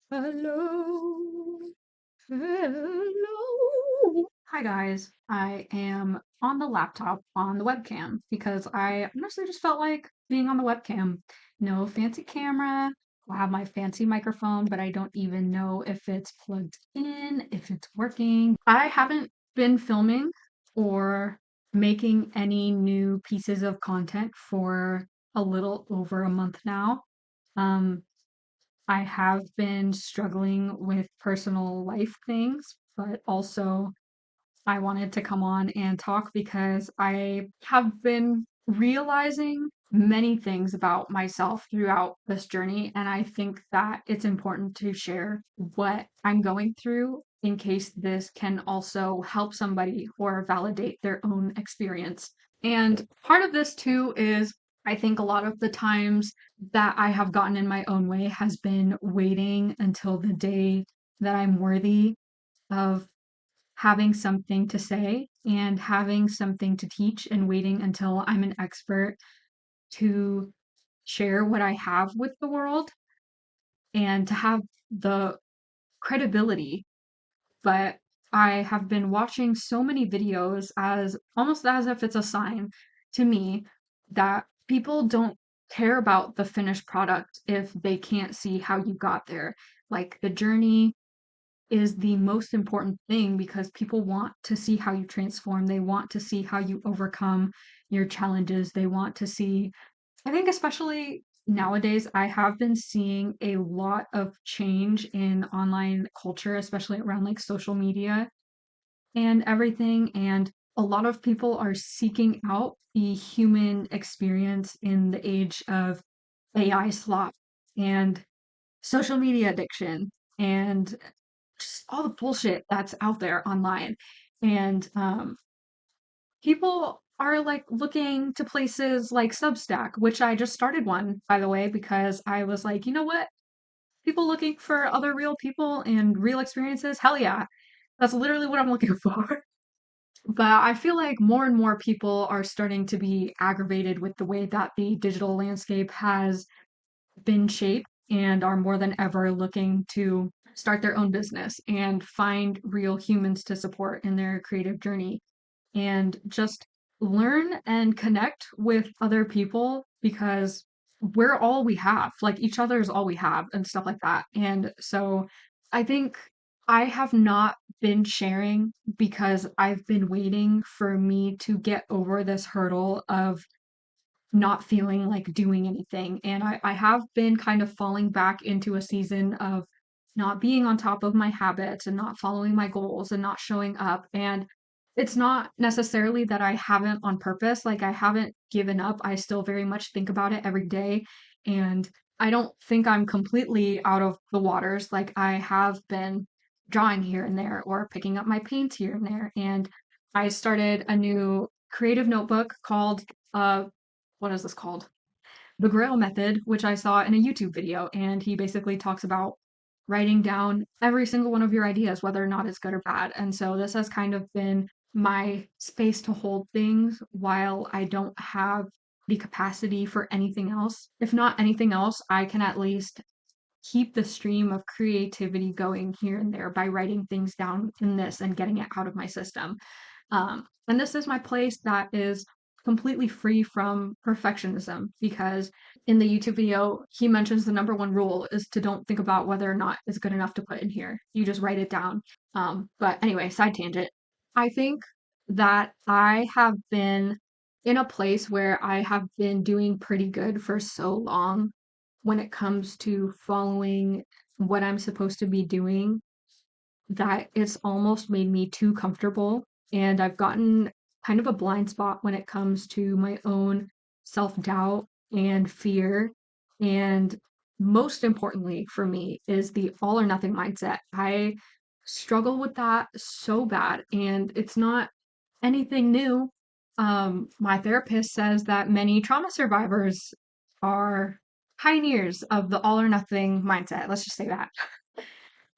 Hello. Hello. Hi guys. I am on the laptop on the webcam because I honestly just felt like being on the webcam. No fancy camera. I have my fancy microphone, but I don't even know if it's plugged in, if it's working. I haven't been filming or making any new pieces of content for a little over a month now. Um, I have been struggling with personal life things, but also I wanted to come on and talk because I have been realizing many things about myself throughout this journey. And I think that it's important to share what I'm going through in case this can also help somebody or validate their own experience. And part of this too is I think a lot of the times that I have gotten in my own way has been waiting until the day that I'm worthy of having something to say and having something to teach and waiting until I'm an expert to share what I have with the world and to have the credibility. But I have been watching so many videos as almost as if it's a sign to me that people don't care about the finished product if they can't see how you got there. Like the journey is the most important thing because people want to see how you transform. They want to see how you overcome your challenges. They want to see, I think, especially nowadays, I have been seeing a lot of change in online culture, especially around like social media and everything. And a lot of people are seeking out the human experience in the age of AI slop and social media addiction and just all the bullshit that's out there online. And people are like looking to places like Substack, which I just started one, by the way, because I was like, you know what? People looking for other real people and real experiences? Hell yeah. That's literally what I'm looking for. But I feel like more and more people are starting to be aggravated with the way that the digital landscape has been shaped and are more than ever looking to start their own business and find real humans to support in their creative journey and just learn and connect with other people because we're all we have. Like each other is all we have and stuff like that. And so I think I have not been sharing because I've been waiting for me to get over this hurdle of not feeling like doing anything. And I have been kind of falling back into a season of not being on top of my habits and not following my goals and not showing up. And it's not necessarily that I haven't on purpose, like I haven't given up. I still very much think about it every day. And I don't think I'm completely out of the waters. Like I have been drawing here and there or picking up my paints here and there. And I started a new creative notebook called what is this called? The Grail method, which I saw in a YouTube video, and he basically talks about writing down every single one of your ideas, whether or not it's good or bad. And so this has kind of been my space to hold things while I don't have the capacity for anything else. If not anything else, I can at least keep the stream of creativity going here and there by writing things down in this and getting it out of my system. And this is my place that is completely free from perfectionism because in the YouTube video, he mentions the number one rule is to don't think about whether or not it's good enough to put in here. You just write it down. But anyway, side tangent. I think that I have been in a place where I have been doing pretty good for so long when it comes to following what I'm supposed to be doing that it's almost made me too comfortable. And I've gotten kind of a blind spot when it comes to my own self doubt and fear. And most importantly for me is the all or nothing mindset. I struggle with that so bad, and it's not anything new. My therapist says that many trauma survivors are pioneers of the all or nothing mindset. Let's just say that.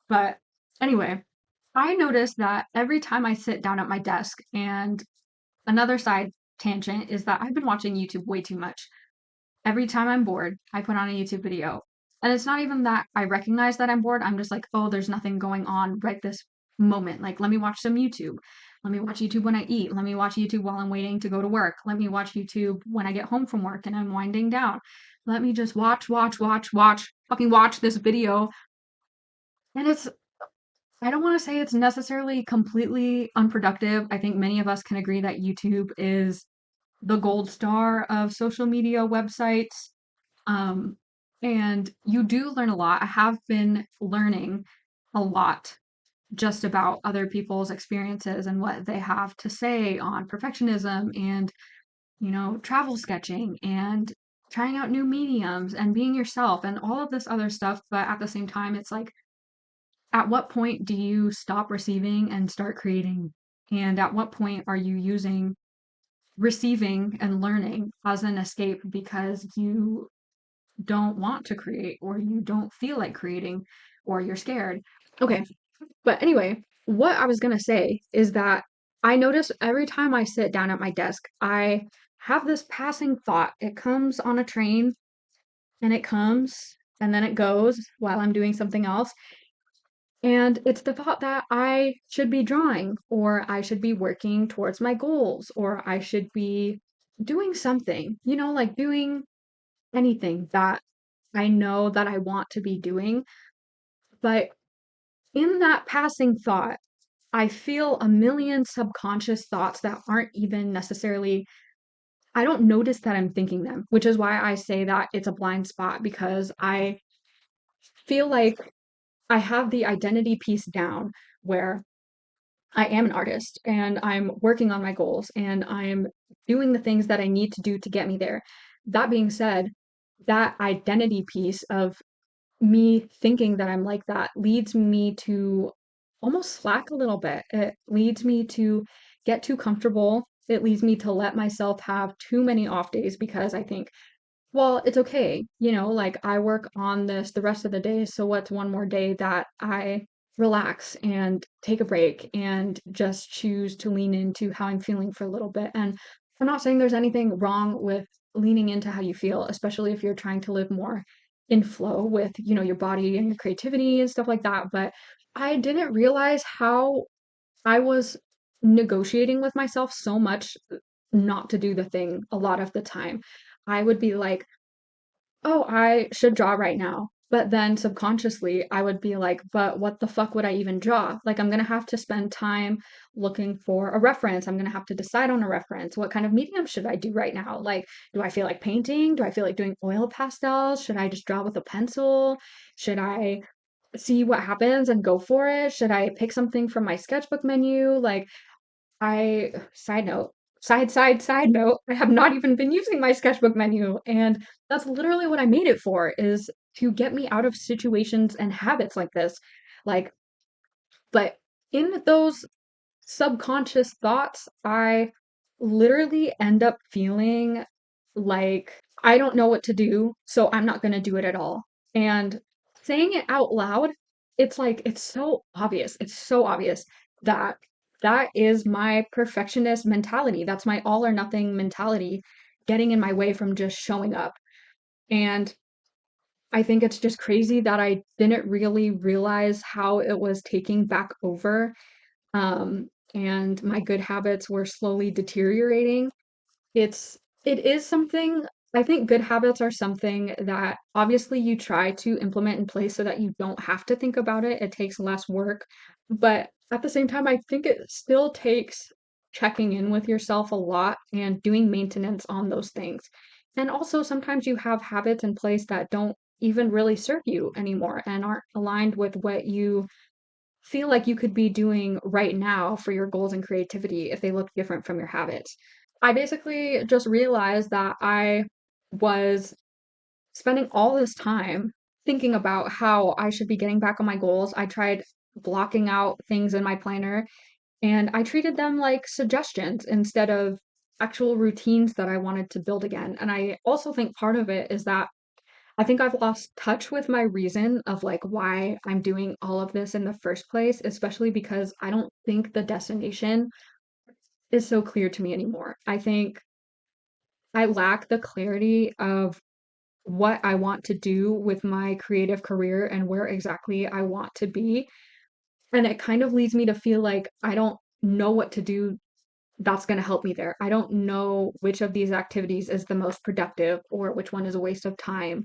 But anyway, I notice that every time I sit down at my desk, and another side tangent is that I've been watching YouTube way too much. Every time I'm bored, I put on a YouTube video. And it's not even that I recognize that I'm bored. I'm just like, oh, there's nothing going on right this moment. Like, let me watch some YouTube. Let me watch YouTube when I eat. Let me watch YouTube while I'm waiting to go to work. Let me watch YouTube when I get home from work and I'm winding down. Let me just fucking watch this video. And I don't want to say it's necessarily completely unproductive. I think many of us can agree that YouTube is the gold star of social media websites. Um, and you do learn a lot. I have been learning a lot just about other people's experiences and what they have to say on perfectionism and, travel sketching and trying out new mediums and being yourself and all of this other stuff. But at the same time, it's like, at what point do you stop receiving and start creating? And at what point are you using receiving and learning as an escape because you don't want to create or you don't feel like creating or you're scared? Okay, but anyway, what I was gonna say is that I notice every time I sit down at my desk, I have this passing thought. It comes on a train and it comes and then it goes while I'm doing something else. And it's the thought that I should be drawing, or I should be working towards my goals, or I should be doing something, like doing anything that I know that I want to be doing. But in that passing thought, I feel a million subconscious thoughts that aren't even necessarily, I don't notice that I'm thinking them, which is why I say that it's a blind spot because I feel like I have the identity piece down where I am an artist and I'm working on my goals and I'm doing the things that I need to do to get me there. That being said, that identity piece of me thinking that I'm like that leads me to almost slack a little bit. It leads me to get too comfortable. It leads me to let myself have too many off days because I think, well, it's okay. Like I work on this the rest of the day. So what's one more day that I relax and take a break and just choose to lean into how I'm feeling for a little bit? And I'm not saying there's anything wrong with leaning into how you feel, especially if you're trying to live more in flow with, your body and your creativity and stuff like that. But I didn't realize how I was negotiating with myself so much not to do the thing a lot of the time. I would be like, oh, I should draw right now. But then subconsciously, I would be like, but what the fuck would I even draw? Like, I'm gonna have to spend time looking for a reference. I'm gonna have to decide on a reference. What kind of medium should I do right now? Like, do I feel like painting? Do I feel like doing oil pastels? Should I just draw with a pencil? Should I see what happens and go for it? Should I pick something from my sketchbook menu? Like, side note, side note, I have not even been using my sketchbook menu. And that's literally what I made it for, is to get me out of situations and habits like this. Like, but in those subconscious thoughts, I literally end up feeling like I don't know what to do, so I'm not going to do it at all. And saying it out loud, it's like, it's so obvious. It's so obvious that that is my perfectionist mentality. That's my all or nothing mentality getting in my way from just showing up. And I think it's just crazy that I didn't really realize how it was taking back over, and my good habits were slowly deteriorating. It is something. I think good habits are something that obviously you try to implement in place so that you don't have to think about it. It takes less work. But at the same time, I think it still takes checking in with yourself a lot and doing maintenance on those things. And also, sometimes you have habits in place that don't even really serve you anymore and aren't aligned with what you feel like you could be doing right now for your goals and creativity if they look different from your habits. I basically just realized that I was spending all this time thinking about how I should be getting back on my goals. I tried blocking out things in my planner and I treated them like suggestions instead of actual routines that I wanted to build again. And I also think part of it is that I think I've lost touch with my reason of like why I'm doing all of this in the first place, especially because I don't think the destination is so clear to me anymore. I think I lack the clarity of what I want to do with my creative career and where exactly I want to be. And it kind of leads me to feel like I don't know what to do that's going to help me there. I don't know which of these activities is the most productive or which one is a waste of time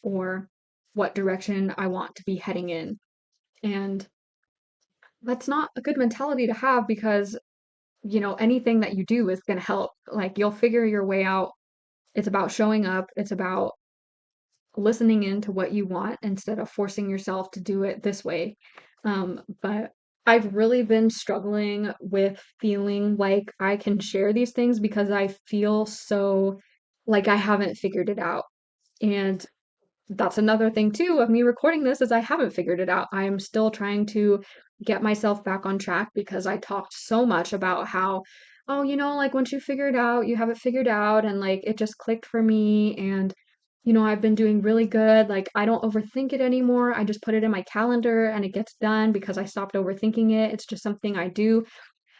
or what direction I want to be heading in. And that's not a good mentality to have because, anything that you do is going to help. Like you'll figure your way out. It's about showing up, it's about listening into what you want instead of forcing yourself to do it this way. But I've really been struggling with feeling like I can share these things because I feel so like I haven't figured it out. And that's another thing too of me recording this is I haven't figured it out. I'm still trying to get myself back on track because I talked so much about how, oh, like once you figure it out, you have it figured out and like it just clicked for me and I've been doing really good. Like I don't overthink it anymore. I just put it in my calendar and it gets done because I stopped overthinking it. It's just something I do.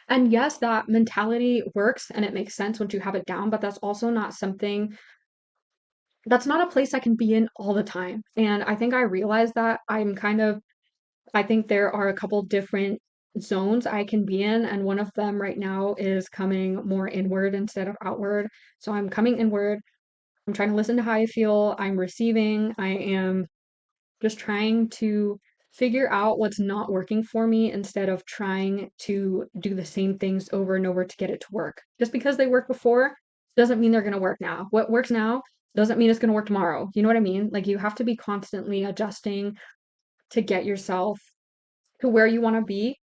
And yes, that mentality works and it makes sense once you have it down, but that's not a place I can be in all the time. And I think I realized that I think there are a couple different zones I can be in. And one of them right now is coming more inward instead of outward. So I'm coming inward. I'm trying to listen to how I feel. I'm receiving. I am just trying to figure out what's not working for me instead of trying to do the same things over and over to get it to work. Just because they worked before doesn't mean they're going to work now. What works now doesn't mean it's going to work tomorrow. You know what I mean? Like you have to be constantly adjusting to get yourself to where you want to be,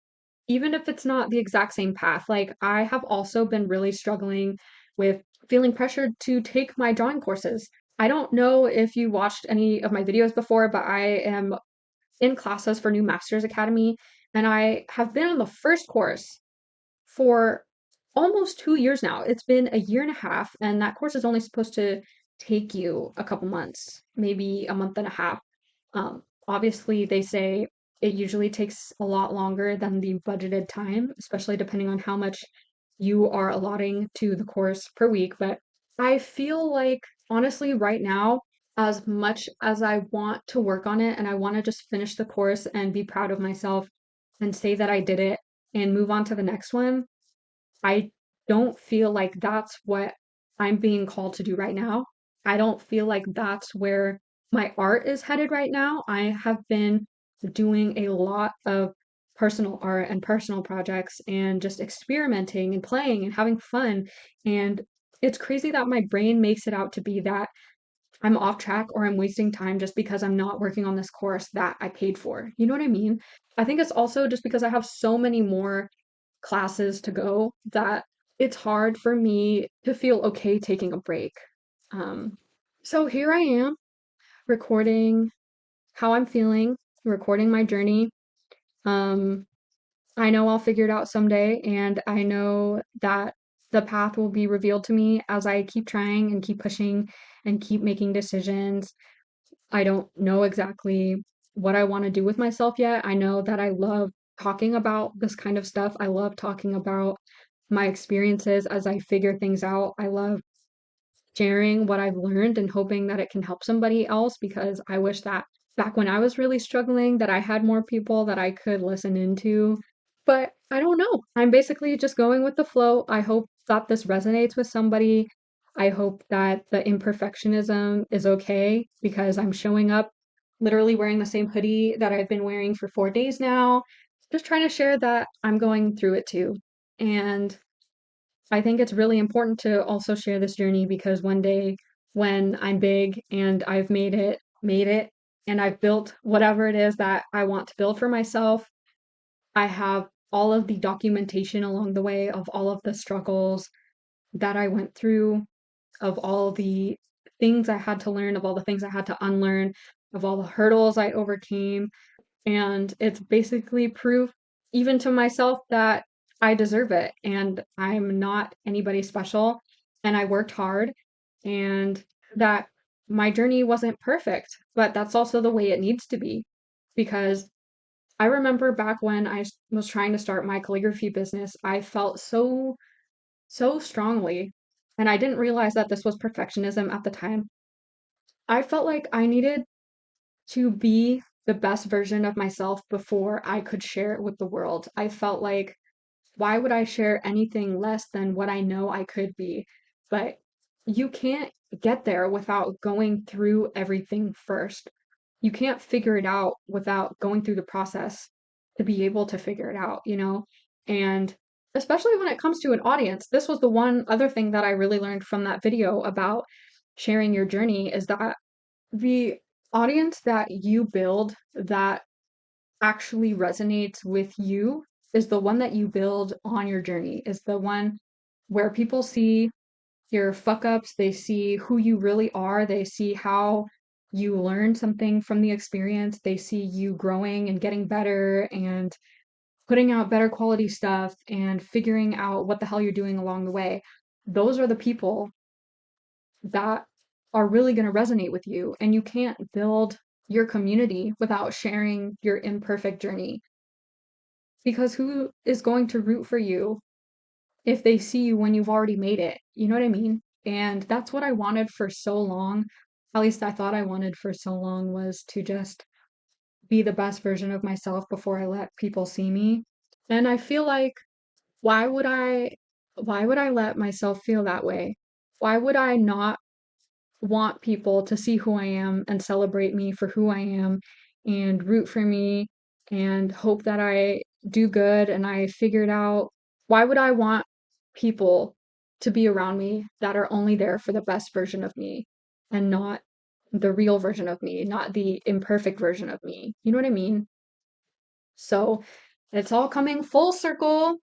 even if it's not the exact same path. Like I have also been really struggling with feeling pressured to take my drawing courses. I don't know if you watched any of my videos before, but I am in classes for new Masters Academy, and I have been on the first course for almost 2 years now. It's been a year and a half, and that course is only supposed to take you a couple months, maybe a month and a half. Obviously, they say it usually takes a lot longer than the budgeted time, especially depending on how much you are allotting to the course per week. But I feel like, honestly, right now, as much as I want to work on it and I want to just finish the course and be proud of myself and say that I did it and move on to the next one, I don't feel like that's what I'm being called to do right now. I don't feel like that's where my art is headed right now. I have been doing a lot of personal art and personal projects and just experimenting and playing and having fun. And it's crazy that my brain makes it out to be that I'm off track or I'm wasting time just because I'm not working on this course that I paid for. You know what I mean? I think it's also just because I have so many more classes to go that it's hard for me to feel okay taking a break. Um, so here I am recording how I'm feeling, recording my journey. Um, I know I'll figure it out someday, and I know that the path will be revealed to me as I keep trying and keep pushing and keep making decisions. I don't know exactly what I want to do with myself yet. I know that I love talking about this kind of stuff. I love talking about my experiences as I figure things out. I love sharing what I've learned and hoping that it can help somebody else because I wish that back when I was really struggling that I had more people that I could listen into. But I don't know. I'm basically just going with the flow. I hope that this resonates with somebody. I hope that the imperfectionism is okay because I'm showing up literally wearing the same hoodie that I've been wearing for 4 days now. Just trying to share that I'm going through it too. And I think it's really important to also share this journey because one day when I'm big and I've made it, and I've built whatever it is that I want to build for myself, I have all of the documentation along the way of all of the struggles that I went through, of all the things I had to learn, of all the things I had to unlearn, of all the hurdles I overcame, and it's basically proof, even to myself, that I deserve it and I'm not anybody special and I worked hard and that my journey wasn't perfect, but that's also the way it needs to be. Because I remember back when was trying to start my calligraphy business, I felt so strongly, and I didn't realize that this was perfectionism at the time. I felt like I needed to be the best version of myself before I could share it with the world. I felt like, why would I share anything less than what I know I could be? But you can't get there without going through everything first. You can't figure it out without going through the process to be able to figure it out, you know? And especially when it comes to an audience, this was the one other thing that I really learned from that video about sharing your journey is that the audience that you build that actually resonates with you is the one that you build on your journey, is the one where people see your fuck ups, they see who you really are, they see how you learned something from the experience, they see you growing and getting better and putting out better quality stuff and figuring out what the hell you're doing along the way. Those are the people that are really going to resonate with you. And you can't build your community without sharing your imperfect journey because who is going to root for you if they see you when you've already made it? You know what I mean? And that's what I wanted for so long. At least I thought I wanted for so long was to just be the best version of myself before I let people see me. And I feel like why would I why would I let myself feel that way? Why would I not want people to see who I am and celebrate me for who I am and root for me and hope that I do good and I figure it out? Why would I want people to be around me that are only there for the best version of me and not the real version of me, not the imperfect version of me? You know what I mean? So it's all coming full circle.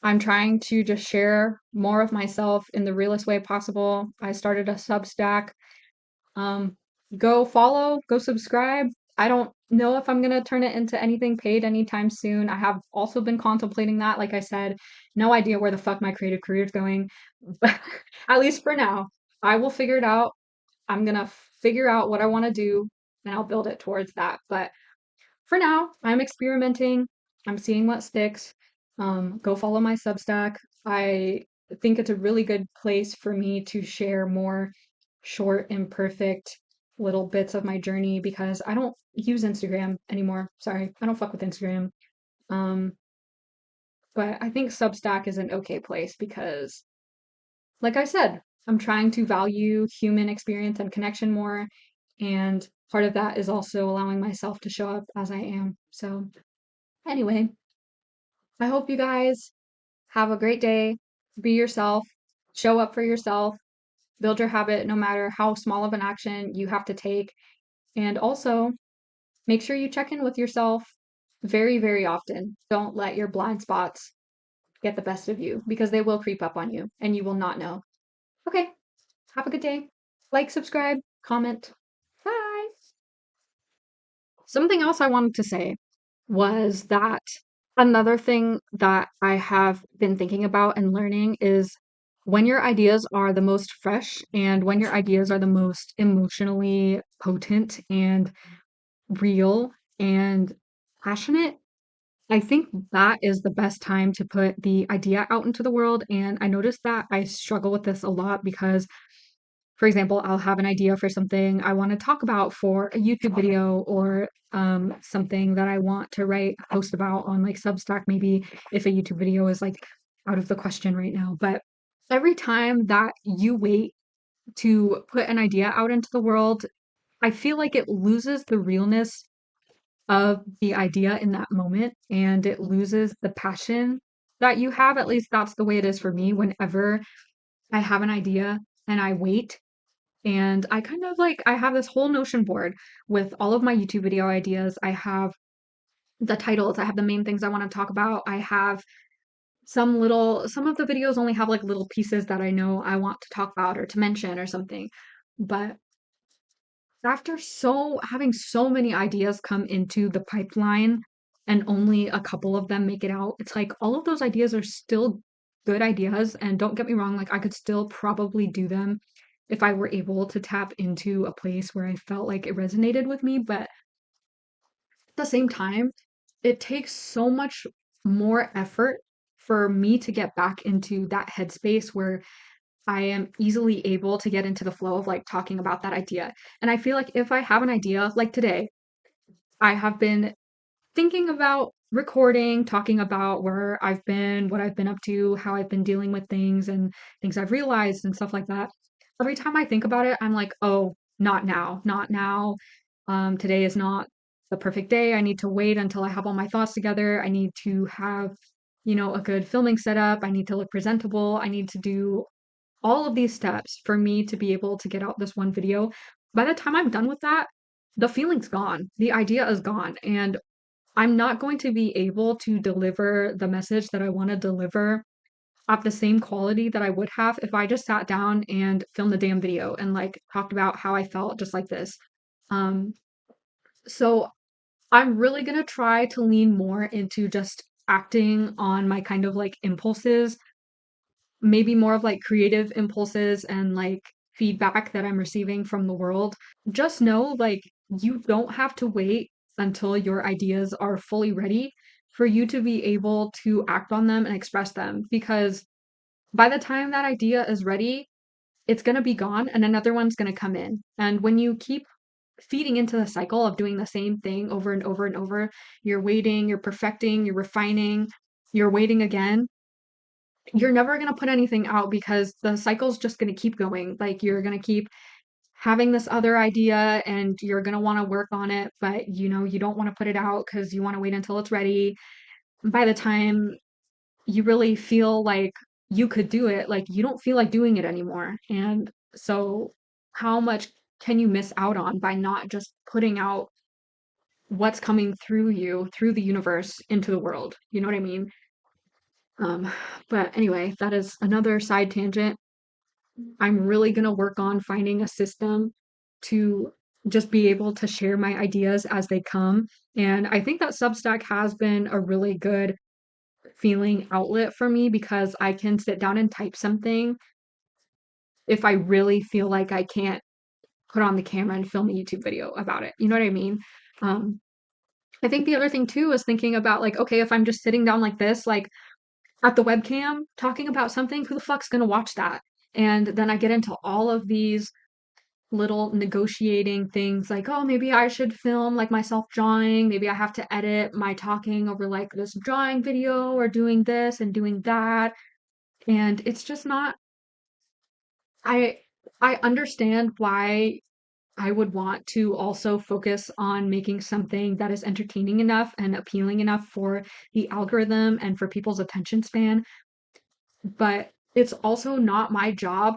I'm trying to just share more of myself in the realest way possible. I started a Substack. Um, Go follow, go subscribe. I don't know if I'm gonna turn it into anything paid anytime soon. I have also been contemplating that. Like I said, no idea where the fuck my creative career is going, but at least for now, I will figure it out. I'm gonna figure out what I want to do and I'll build it towards that. But for now, I'm experimenting. I'm seeing what sticks. Go follow my Substack. I think it's a really good place for me to share more short, imperfect little bits of my journey because I don't use Instagram anymore. Sorry, I don't fuck with Instagram. Um, but I think Substack is an okay place because, like I said, I'm trying to value human experience and connection more. And part of that is also allowing myself to show up as I am. So, anyway, I hope you guys have a great day. Be yourself, show up for yourself, build your habit no matter how small of an action you have to take. And also, make sure you check in with yourself very, very often. Don't let your blind spots get the best of you because they will creep up on you and you will not know. Okay, have a good day. Like, subscribe, comment. Bye. Something else I wanted to say was that another thing that I have been thinking about and learning is when your ideas are the most fresh and when your ideas are the most emotionally potent and real and passionate, I think that is the best time to put the idea out into the world. And I noticed that I struggle with this a lot because for example, I'll have an idea for something I want to talk about for a YouTube video or something that I want to write a post about on like Substack, maybe if a YouTube video is like out of the question right now. But every time that you wait to put an idea out into the world, I feel like it loses the realness of the idea in that moment and it loses the passion that you have. At least that's the way it is for me whenever I have an idea and I wait and I kind of like, I have this whole Notion board with all of my YouTube video ideas. I have the titles, I have the main things I want to talk about. I have some of the videos only have like little pieces that I know I want to talk about or to mention or something. But after having so many ideas come into the pipeline and only a couple of them make it out, it's like all of those ideas are still good ideas. And don't get me wrong, like I could still probably do them if I were able to tap into a place where I felt like it resonated with me. But at the same time, it takes so much more effort for me to get back into that headspace where I am easily able to get into the flow of like talking about that idea. And I feel like if I have an idea, like today, I have been thinking about recording, talking about where I've been, what I've been up to, how I've been dealing with things and things I've realized and stuff like that. Every time I think about it, I'm like, oh, not now, not now. Today is not the perfect day. I need to wait until I have all my thoughts together. I need to have, a good filming setup. I need to look presentable. I need to do all of these steps for me to be able to get out this one video. By the time I'm done with that, the feeling's gone. The idea is gone. And I'm not going to be able to deliver the message that I want to deliver at the same quality that I would have if I just sat down and filmed the damn video and like talked about how I felt just like this. Um, so I'm really gonna try to lean more into just acting on my kind of like impulses, maybe more of like creative impulses and like feedback that I'm receiving from the world. Just know, like, you don't have to wait until your ideas are fully ready for you to be able to act on them and express them. Because by the time that idea is ready, it's going to be gone and another one's going to come in. And when you keep feeding into the cycle of doing the same thing over and over and over, you're waiting, you're perfecting, you're refining, you're waiting again, you're never going to put anything out because the cycle's just going to keep going. Like, you're going to keep having this other idea and you're going to want to work on it, but you don't want to put it out because you want to wait until it's ready. By the time you really feel like you could do it, like you don't feel like doing it anymore. And so, how much can you miss out on by not just putting out what's coming through you, through the universe, into the world? You know what I mean? Um, but anyway, that is another side tangent. I'm really going to work on finding a system to just be able to share my ideas as they come. And I think that Substack has been a really good feeling outlet for me because I can sit down and type something if I really feel like I can't put on the camera and film a YouTube video about it. You know what I mean? Um, I think the other thing too is thinking about like, okay, if I'm just sitting down like this, like at the webcam talking about something, who the fuck's gonna watch that? And then I get into all of these little negotiating things like, oh, maybe I should film like myself drawing. Maybe I have to edit my talking over like this drawing video or doing this and doing that. And it's just not, I I understand why I would want to also focus on making something that is entertaining enough and appealing enough for the algorithm and for people's attention span, but it's also not my job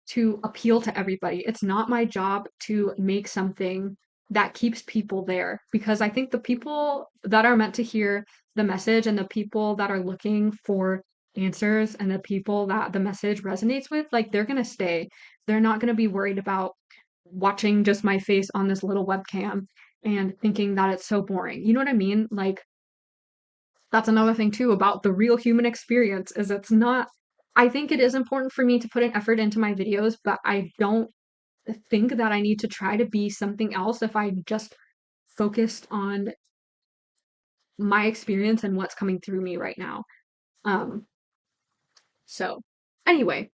to appeal to everybody. It's not my job to make something that keeps people there because I think the people that are meant to hear the message and the people that are looking for answers and the people that the message resonates with, like they're going to stay. They're not going to be worried about watching just my face on this little webcam and thinking that it's so boring. You know what I mean? Like that's another thing too about the real human experience is it's not, I think it is important for me to put an effort into my videos, but I don't think that I need to try to be something else if I just focused on my experience and what's coming through me right now. Um, so anyway,